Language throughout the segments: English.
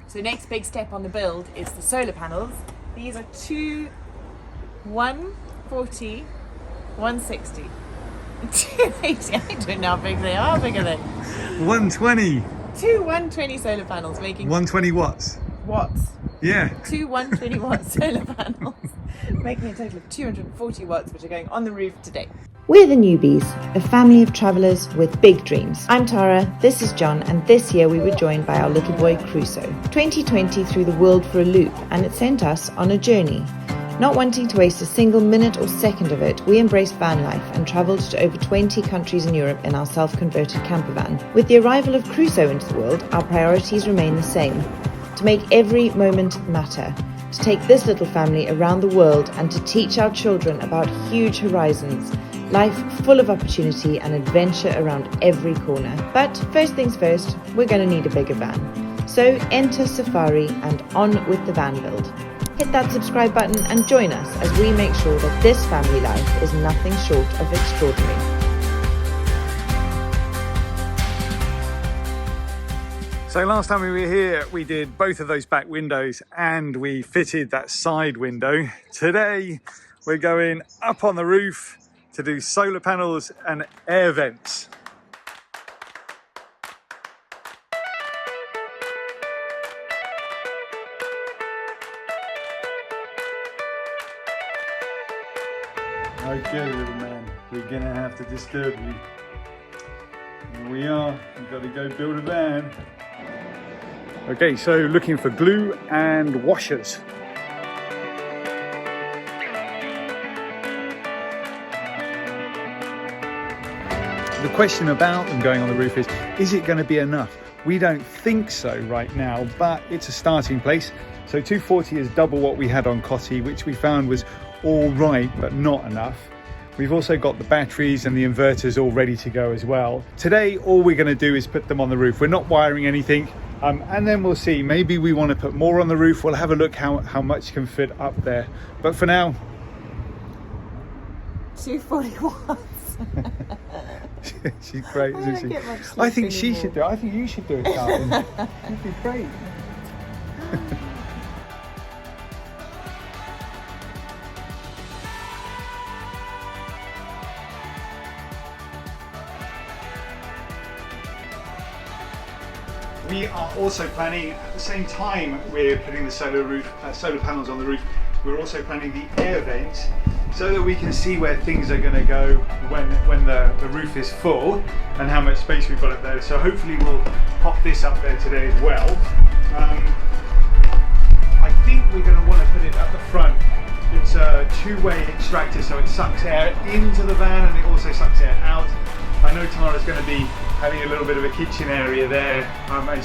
So next big step on the build is the solar panels. These are two 140, 160, 280. I don't know how big they are. How big are they? 120. Two 120 solar panels making 120 watts. watts. Yeah. Two 120 watt solar panels making a total of 240 watts, which are going on the roof today. We're the Newbys, a family of travellers with big dreams. I'm Tara, this is John, and this year we were joined by our little boy Crusoe. 2020 threw the world for a loop, and it sent us on a journey. Not wanting to waste a single minute or second of it, we embraced van life and travelled to over 20 countries in Europe in our self-converted camper van. With the arrival of Crusoe into the world, our priorities remain the same: to make every moment matter, to take this little family around the world and to teach our children about huge horizons, life full of opportunity and adventure around every corner. But first things first, we're going to need a bigger van. So enter Safari and on with the van build. Hit that subscribe button and join us as we make sure that this family life is nothing short of extraordinary. So last time we were here, we did both of those back windows and we fitted that side window. Today, we're going up on the roof to do solar panels and air vents. Okay, little man, we're gonna have to disturb you. Here we are, we've got to go build a van. Okay, so looking for glue and washers. The question about them going on the roof is it going to be enough? We don't think so right now, but it's a starting place. So 240 is double what we had on Koti, which we found was all right, but not enough. We've also got the batteries and the inverters all ready to go as well. Today, all we're going to do is put them on the roof. We're not wiring anything, and then we'll see. Maybe we want to put more on the roof. We'll have a look how much can fit up there. But for now, 240 watts. She's great, isn't she? I think she should do it. I think you should do it, Carlin. That'd be great. We are also planning, at the same time we're putting the solar panels on the roof, we're also planning the air vents so that we can see where things are going to go when the roof is full and how much space we've got up there. So hopefully we'll pop this up there today as well. I think we're going to want to put it at the front. It's a two-way extractor, so it sucks air into the van and it also sucks air out. I know Tara's going to be having a little bit of a kitchen area there, and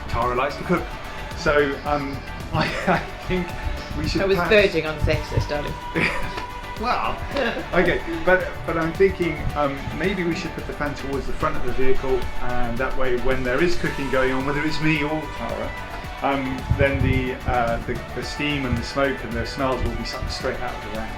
Tara likes to cook, so I think we should. I was verging on sexist, darling. Well, okay, but I'm thinking maybe we should put the fan towards the front of the vehicle, and that way, when there is cooking going on, whether it's me or Tara, then the steam and the smoke and the smells will be sucked straight out of the van.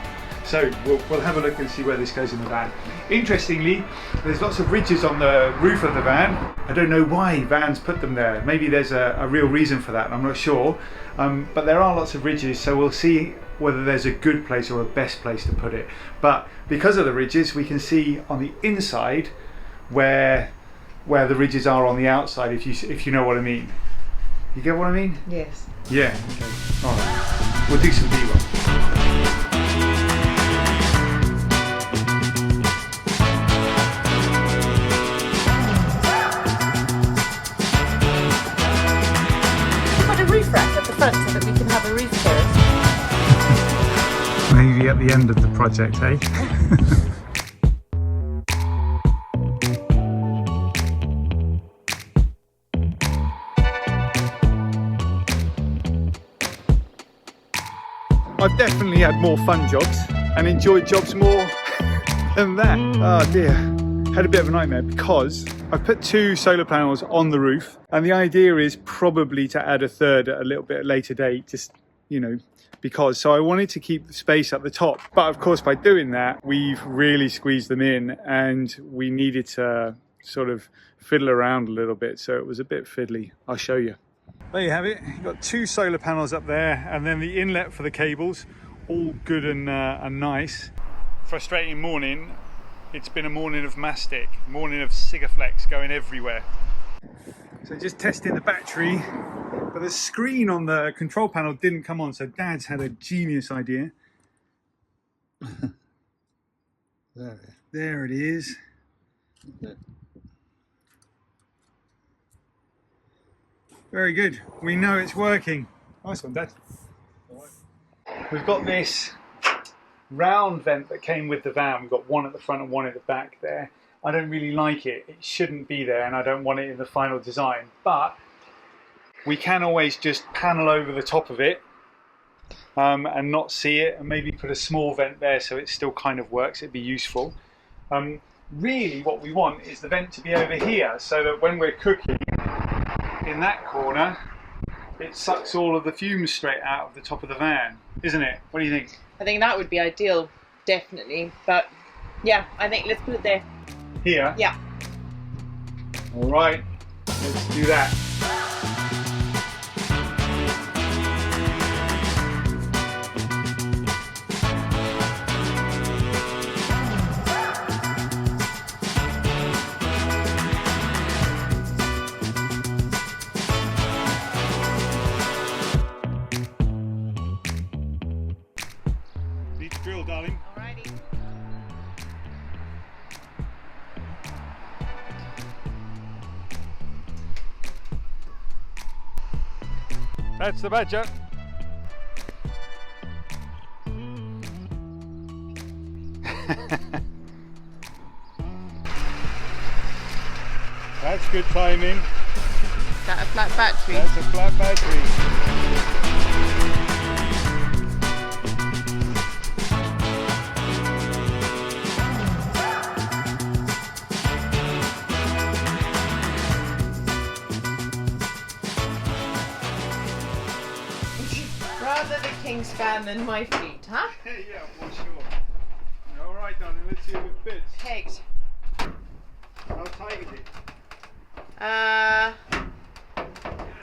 So we'll have a look and see where this goes in the van. Interestingly, there's lots of ridges on the roof of the van. I don't know why vans put them there. Maybe there's a real reason for that, I'm not sure. But there are lots of ridges, so we'll see whether there's a good place or a best place to put it. But because of the ridges, we can see on the inside where the ridges are on the outside, if you know what I mean. You get what I mean? Yes. Yeah, okay. Alright. We'll do some B-roll. So that we can have a roof terrace. Maybe at the end of the project, eh? I've definitely had more fun jobs and enjoyed jobs more than that. Oh dear. Had a bit of a nightmare because I've put two solar panels on the roof, and the idea is probably to add a third at a little bit later date, just, you know, because. So I wanted to keep the space at the top, but of course by doing that we've really squeezed them in, and we needed to sort of fiddle around a little bit, so it was a bit fiddly. I'll show you. There you have it. You've got 2 solar panels up there, and then the inlet for the cables, all good and nice. Frustrating morning. It's been a morning of mastic, morning of Sigaflex going everywhere. So just testing the battery, but the screen on the control panel didn't come on, so Dad's had a genius idea. There it is. Okay. Very good. We know it's working. Nice one, Dad. We've got this round vent that came with the van. We've got one at the front and one at the back there. I don't really like it. It shouldn't be there, and I don't want it in the final design. But we can always just panel over the top of it and not see it, and maybe put a small vent there so it still kind of works. It'd be useful. Really, what we want is the vent to be over here, so that when we're cooking in that corner, it sucks all of the fumes straight out of the top of the van, isn't it? What do you think? I think that would be ideal, definitely. But yeah, I think let's put it there. Here? Yeah. All right, let's do that. Need to drill, darling. Alrighty. That's the badger. That's good timing. Is that a flat battery? That's a flat battery. Rather the king's fan than my feet, huh? Yeah, well, sure. All right, darling, let's see if it fits. Pegged. How tight is it?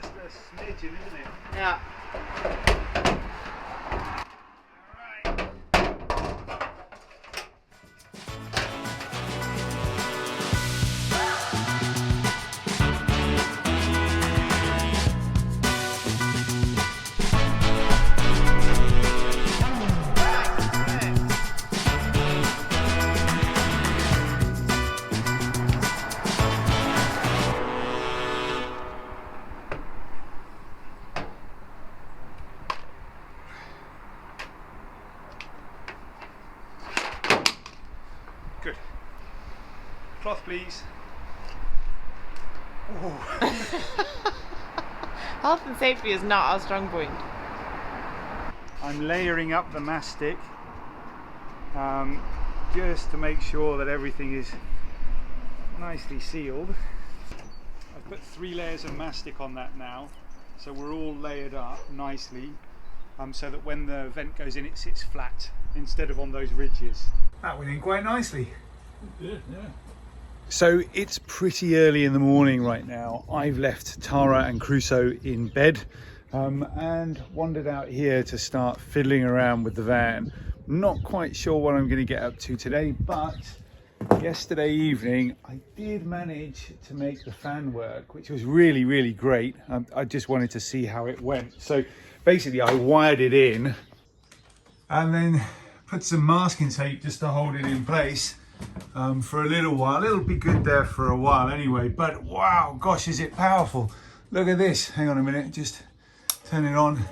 Just a smidgen, isn't it? Yeah. All right. Good. Cloth, please. Health and safety is not our strong point. I'm layering up the mastic just to make sure that everything is nicely sealed. I've put 3 layers of mastic on that now, so we're all layered up nicely, so that when the vent goes in, it sits flat instead of on those ridges. That went in quite nicely. Yeah. So it's pretty early in the morning right now. I've left Tara and Crusoe in bed and wandered out here to start fiddling around with the van. Not quite sure what I'm going to get up to today, but yesterday evening I did manage to make the fan work, which was really, really great. I just wanted to see how it went. So basically I wired it in and then put some masking tape just to hold it in place for a little while. It'll be good there for a while anyway, but wow, gosh, is it powerful. Look at this. Hang on a minute, just turn it on.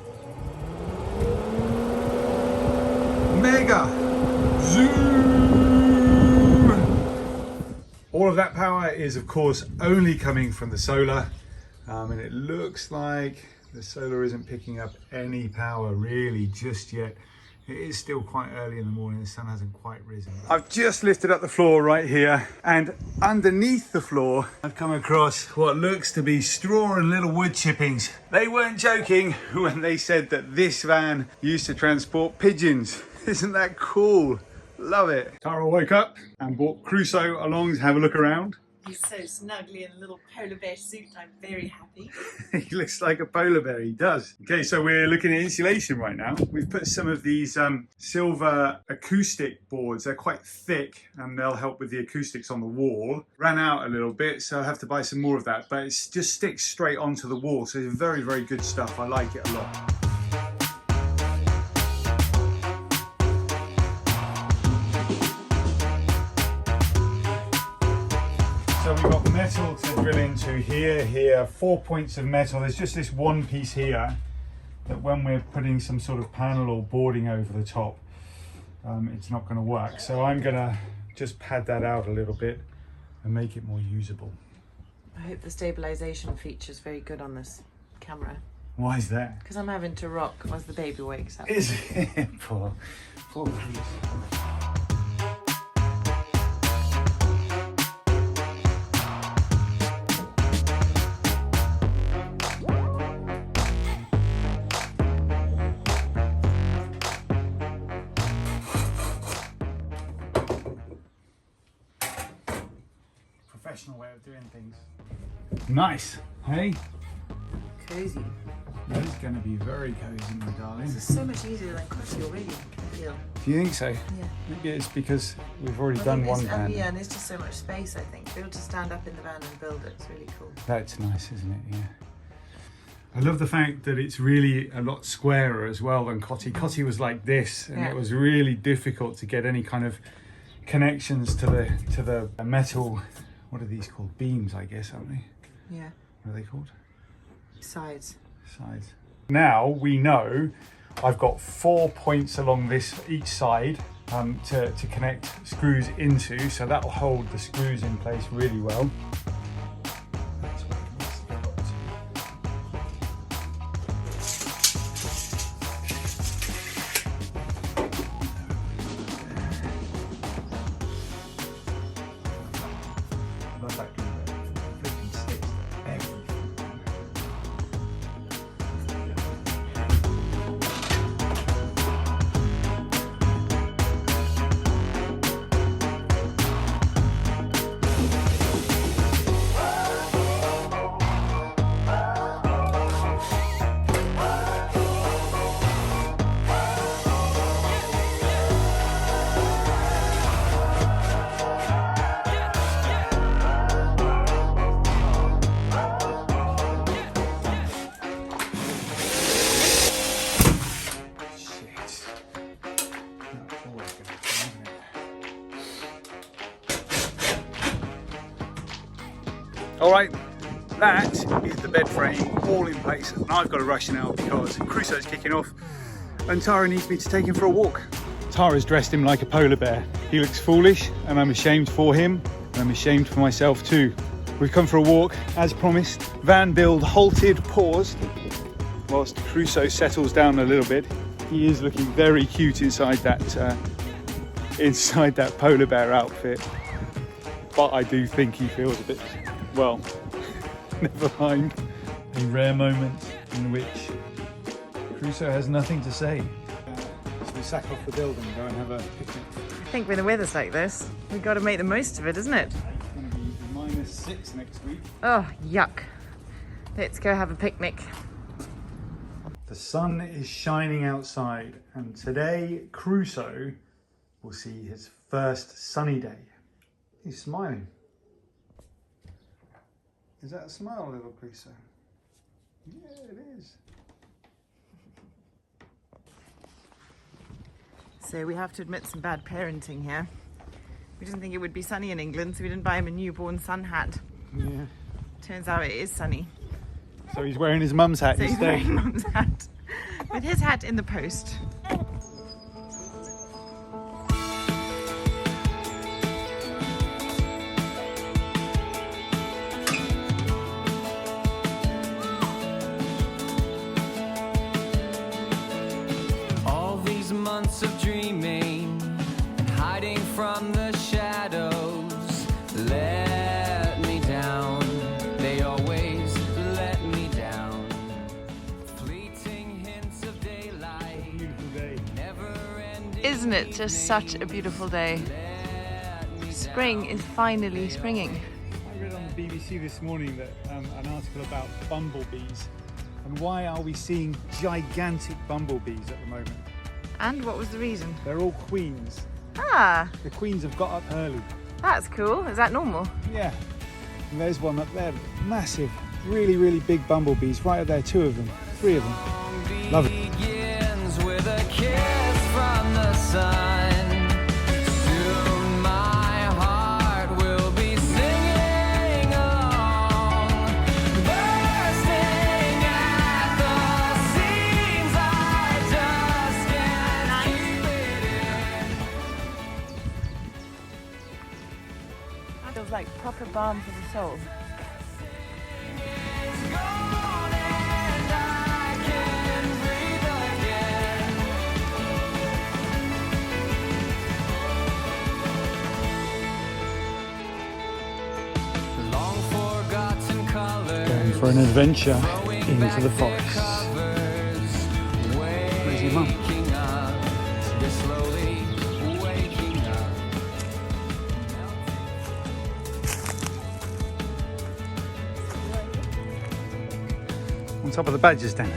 Mega zoom. All of that power is of course only coming from the solar, and it looks like the solar isn't picking up any power really just yet. It is still quite early in the morning, the sun hasn't quite risen. I've just lifted up the floor right here, and underneath the floor I've come across what looks to be straw and little wood chippings. They weren't joking when they said that this van used to transport pigeons. Isn't that cool? Love it. Tara woke up and brought Crusoe along to have a look around. He's so snugly in a little polar bear suit. I'm very happy. He looks like a polar bear, he does. Okay, so we're looking at insulation right now. We've put some of these silver acoustic boards. They're quite thick and they'll help with the acoustics on the wall. Ran out a little bit, so I'll have to buy some more of that, but it just sticks straight onto the wall. So it's very, very good stuff. I like it a lot. So we've got metal to drill into here, 4 points of metal. There's just this one piece here that when we're putting some sort of panel or boarding over the top, it's not going to work. So I'm going to just pad that out a little bit and make it more usable. I hope the stabilisation feature is very good on this camera. Why is that? Because I'm having to rock as the baby wakes up. Is it? Poor piece. Professional way of doing things. Nice, hey? Cozy. That is going to be very cozy, my darling. This is so much easier than Koti already, I feel. Do you think so? Yeah. Maybe it's because we've already done one van. Yeah, and there's just so much space, I think. To be able to stand up in the van and build it, it's really cool. That's nice, isn't it? Yeah. I love the fact that it's really a lot squarer as well than Koti. Koti was like this, and it was really difficult to get any kind of connections to the metal. What are these called? Beams, I guess, aren't they? Yeah. What are they called? Sides. Sides. Now we know I've got 4 points along each side to connect screws into, so that will hold the screws in place really well. That's what it must have got to. Love that glue there. Flipping sticks to everything. All right, that is the bed frame all in place, and I've got to rush now because Crusoe's kicking off and Tara needs me to take him for a walk. Tara's dressed him like a polar bear. He looks foolish and I'm ashamed for him, and I'm ashamed for myself too. We've come for a walk as promised. Van build halted, paused, whilst Crusoe settles down a little bit. He is looking very cute inside that polar bear outfit, but I do think he feels a bit, well, never mind. A rare moment in which Crusoe has nothing to say. So we sack off the building and go and have a picnic. I think when the weather's like this, we've got to make the most of it, isn't it? It's going to be -6 next week. Oh, yuck. Let's go have a picnic. The sun is shining outside, and today Crusoe will see his first sunny day. He's smiling. Is that a smile, little Crusoe? Yeah, it is. So we have to admit some bad parenting here. We didn't think it would be sunny in England, so we didn't buy him a newborn sun hat. Yeah. Turns out it is sunny. So he's wearing his mum's hat So he's instead. wearing Mum's hat. With his hat in the post. All these months of dreaming and hiding from the shadows let me down. They always let me down. Fleeting hints of daylight. Beautiful day. Never ending. Isn't it just such a beautiful day? Spring is finally springing. BBC this morning that an article about bumblebees and why are we seeing gigantic bumblebees at the moment. And what was the reason? They're all queens. Ah, The queens have got up early. that's cool. Is that normal? Yeah. And there's one up there, massive, really, really big bumblebees right up there, 2 of them, 3 of them. Love it. Begins with a kiss from the sun. Soon my heart will be singing along, bursting at the seams. I just can't keep it in. That feels like proper balm for the soul. It's gone and I can breathe again. Long forgotten colors. Going for an adventure into the forest. Where's your mum? Waking up, you're slowly waking up. On top of the badger's den.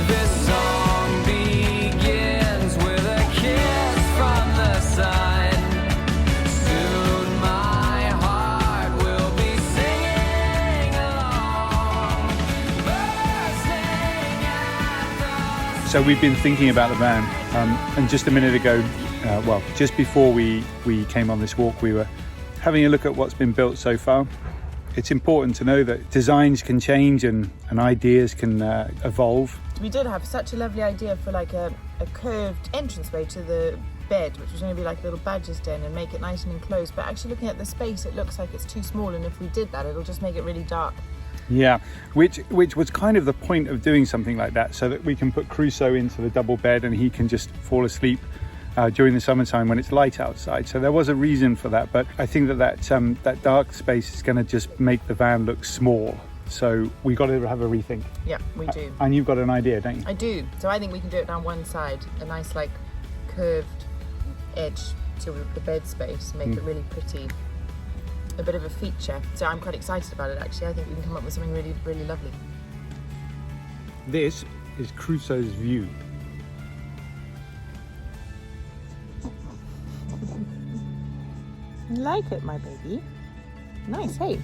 This song begins with a kiss from the sun. Soon my heart will be singing along, bursting at the. So we've been thinking about the van, and just a minute ago, well, just before we came on this walk, we were having a look at what's been built so far. It's important to know that designs can change and ideas can evolve. We did have such a lovely idea for like a curved entranceway to the bed, which was going to be like a little badger's den and make it nice and enclosed. But actually looking at the space, it looks like it's too small, and if we did that, it'll just make it really dark. Yeah, which was kind of the point of doing something like that, so that we can put Crusoe into the double bed and he can just fall asleep during the summertime when it's light outside. So there was a reason for that, but I think that dark space is going to just make the van look small. So we got to have a rethink. Yeah, we do. And you've got an idea, don't you? I do. So I think we can do it down one side, a nice like curved edge to the bed space, make it really pretty, a bit of a feature. So I'm quite excited about it actually. I think we can come up with something really, really lovely. This is Crusoe's view. You like it, my baby? Nice, hey?